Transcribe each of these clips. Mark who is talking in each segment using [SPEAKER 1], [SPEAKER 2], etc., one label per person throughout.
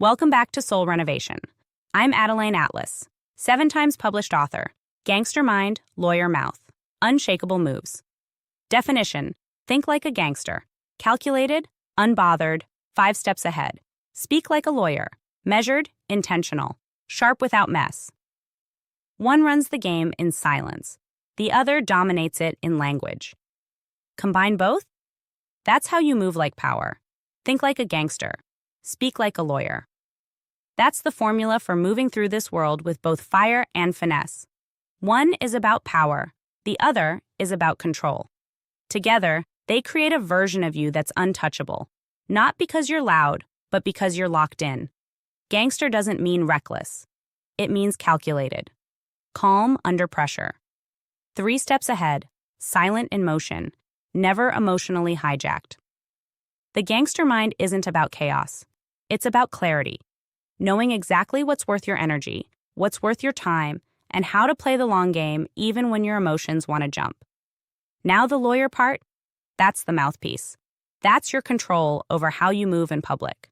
[SPEAKER 1] Welcome back to Soul Renovation. I'm Adeline Atlas, 7 times published author, gangster mind, lawyer mouth, unshakable moves. Definition: think like a gangster, calculated, unbothered, 5 steps ahead. Speak like a lawyer, measured, intentional, sharp without mess. One runs the game in silence, the other dominates it in language. Combine both? That's how you move like power. Think like a gangster, speak like a lawyer. That's the formula for moving through this world with both fire and finesse. One is about power, the other is about control. Together, they create a version of you that's untouchable, not because you're loud, but because you're locked in. Gangster doesn't mean reckless. It means calculated. Calm under pressure. 3 steps ahead, silent in motion, never emotionally hijacked. The gangster mind isn't about chaos. It's about clarity. Knowing exactly what's worth your energy, what's worth your time, and how to play the long game even when your emotions want to jump. Now the lawyer part, that's the mouthpiece. That's your control over how you move in public.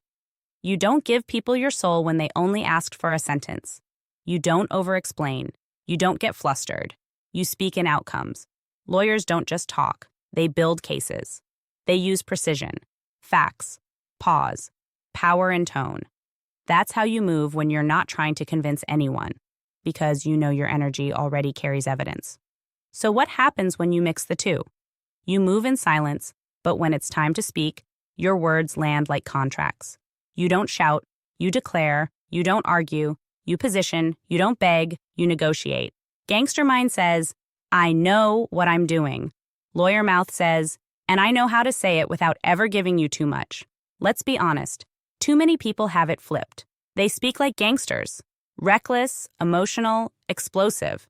[SPEAKER 1] You don't give people your soul when they only asked for a sentence. You don't over-explain. You don't get flustered. You speak in outcomes. Lawyers don't just talk. They build cases. They use precision, facts, pause, power and tone. That's how you move when you're not trying to convince anyone, because you know your energy already carries evidence. So what happens when you mix the two? You move in silence, but when it's time to speak, your words land like contracts. You don't shout, you declare, you don't argue, you position, you don't beg, you negotiate. Gangster mind says, I know what I'm doing. Lawyer mouth says, and I know how to say it without ever giving you too much. Let's be honest. Too many people have it flipped. They speak like gangsters, reckless, emotional, explosive.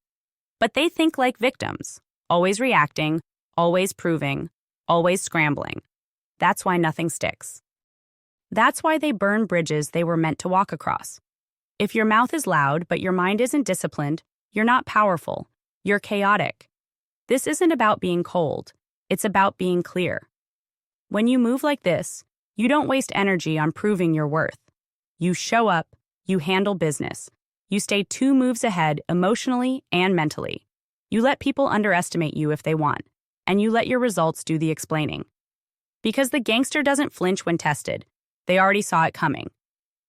[SPEAKER 1] But they think like victims, always reacting, always proving, always scrambling. That's why nothing sticks. That's why they burn bridges they were meant to walk across. If your mouth is loud but your mind isn't disciplined, you're not powerful. You're chaotic. This isn't about being cold. It's about being clear. When you move like this, you don't waste energy on proving your worth. You show up, you handle business. You stay 2 moves ahead emotionally and mentally. You let people underestimate you if they want, and you let your results do the explaining. Because the gangster doesn't flinch when tested. They already saw it coming.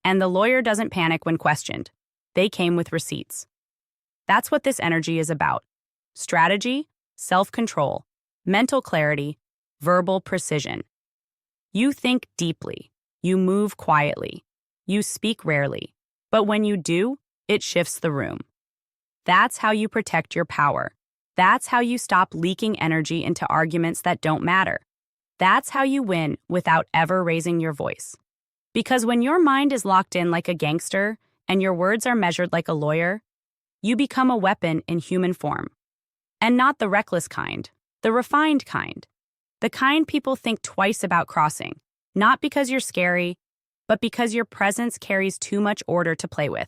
[SPEAKER 1] And the lawyer doesn't panic when questioned. They came with receipts. That's what this energy is about. Strategy, self-control, mental clarity, verbal precision. You think deeply. You move quietly. You speak rarely. But when you do, it shifts the room. That's how you protect your power. That's how you stop leaking energy into arguments that don't matter. That's how you win without ever raising your voice. Because when your mind is locked in like a gangster and your words are measured like a lawyer, you become a weapon in human form. And not the reckless kind, the refined kind. The kind people think twice about crossing, not because you're scary, but because your presence carries too much order to play with.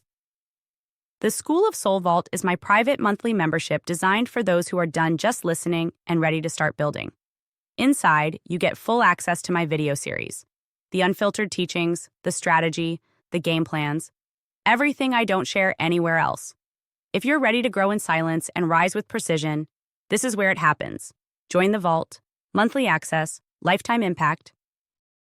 [SPEAKER 1] The School of Sos Vault is my private monthly membership designed for those who are done just listening and ready to start building. Inside, you get full access to my video series, the unfiltered teachings, the strategy, the game plans, everything I don't share anywhere else. If you're ready to grow in silence and rise with precision, this is where it happens. Join the vault, monthly access, lifetime impact,